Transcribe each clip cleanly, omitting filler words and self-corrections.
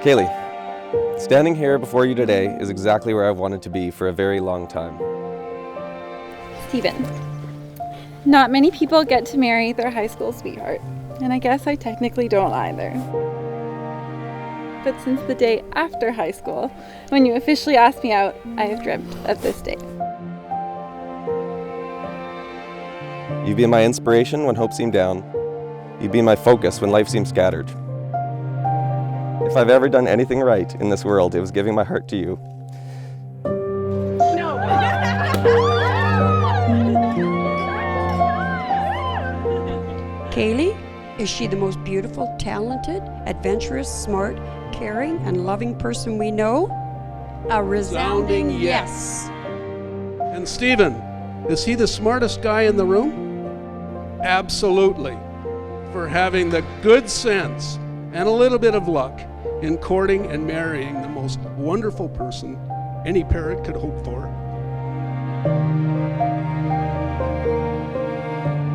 Caleigh, standing here before you today is exactly where I've wanted to be for a very long time. Stephen. Not many people get to marry their high school sweetheart, and I guess I technically don't either. But since the day after high school, when you officially asked me out, I have dreamt of this day. You've been my inspiration when hope seemed down. You've been my focus when life seemed scattered. If I've ever done anything right in this world, it was giving my heart to you. No. Caleigh, is she the most beautiful, talented, adventurous, smart, caring, and loving person we know? A resounding yes. And Stephen, is he the smartest guy in the room? Absolutely. For having the good sense and a little bit of luck in courting and marrying the most wonderful person any parent could hope for.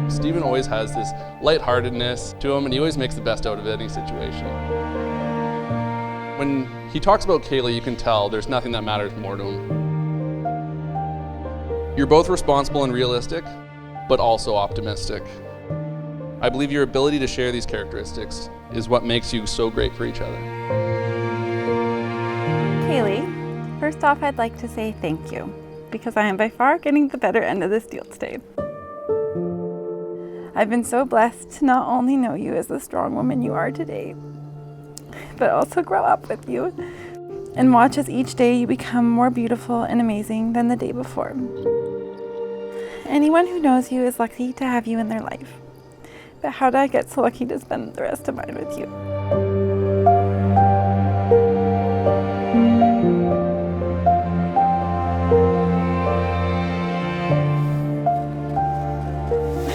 Stephen always has this lightheartedness to him, and he always makes the best out of any situation. When he talks about Caleigh, you can tell there's nothing that matters more to him. You're both responsible and realistic, but also optimistic. I believe your ability to share these characteristics is what makes you so great for each other. Caleigh, first off, I'd like to say thank you, because I am by far getting the better end of this deal today. I've been so blessed to not only know you as the strong woman you are today, but also grow up with you and watch as each day you become more beautiful and amazing than the day before. Anyone who knows you is lucky to have you in their life. But how did I get so lucky to spend the rest of mine with you?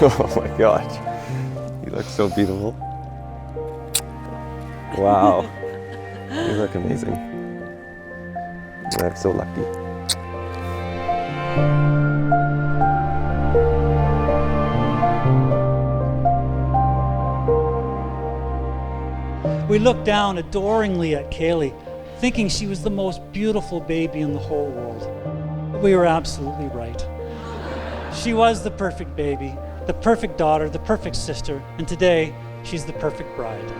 Oh my gosh, you look so beautiful. Wow, you look amazing. I'm so lucky. We looked down adoringly at Caleigh, thinking she was the most beautiful baby in the whole world. But we were absolutely right. She was the perfect baby, the perfect daughter, the perfect sister, and today, she's the perfect bride.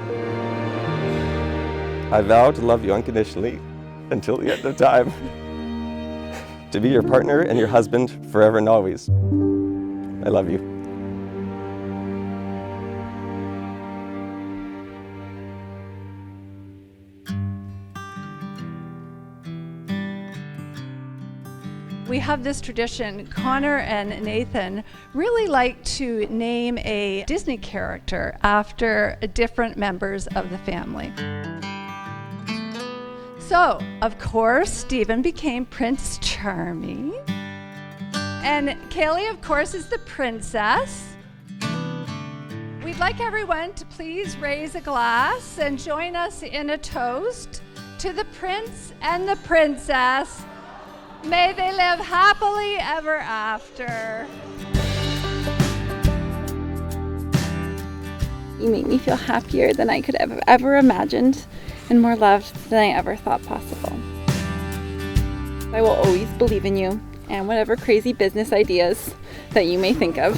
I vow to love you unconditionally until the end of time. To be your partner and your husband forever and always. I love you. We have this tradition. Connor and Nathan really like to name a Disney character after different members of the family. So, of course, Stephen became Prince Charming. And Caleigh, of course, is the princess. We'd like everyone to please raise a glass and join us in a toast to the prince and the princess. May they live happily ever after. You make me feel happier than I could have ever imagined and more loved than I ever thought possible. I will always believe in you and whatever crazy business ideas that you may think of.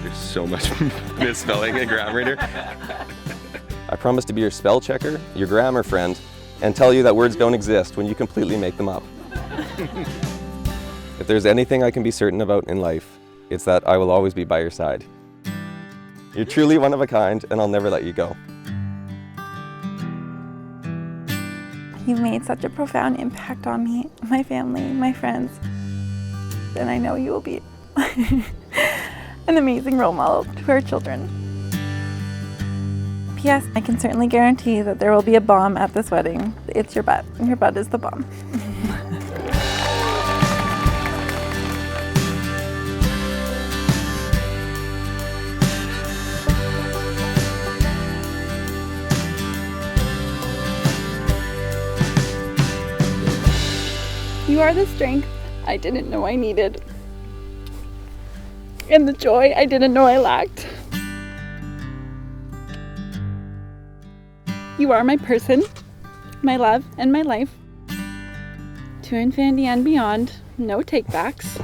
There's so much misspelling and grammar in here. I promise to be your spell checker, your grammar friend, and tell you that words don't exist when you completely make them up. If there's anything I can be certain about in life, it's that I will always be by your side. You're truly one of a kind, and I'll never let you go. You've made such a profound impact on me, my family, my friends, and I know you will be an amazing role model to our children. P.S. I can certainly guarantee that there will be a bomb at this wedding. It's your butt. Your butt is the bomb. You are the strength I didn't know I needed, and the joy I didn't know I lacked. You are my person, my love, and my life. To infinity and beyond, no takebacks.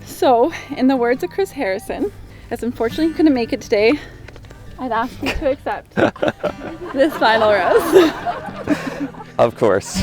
So, in the words of Chris Harrison, as unfortunately you couldn't make it today, I'd ask you to accept this final rose. Of course.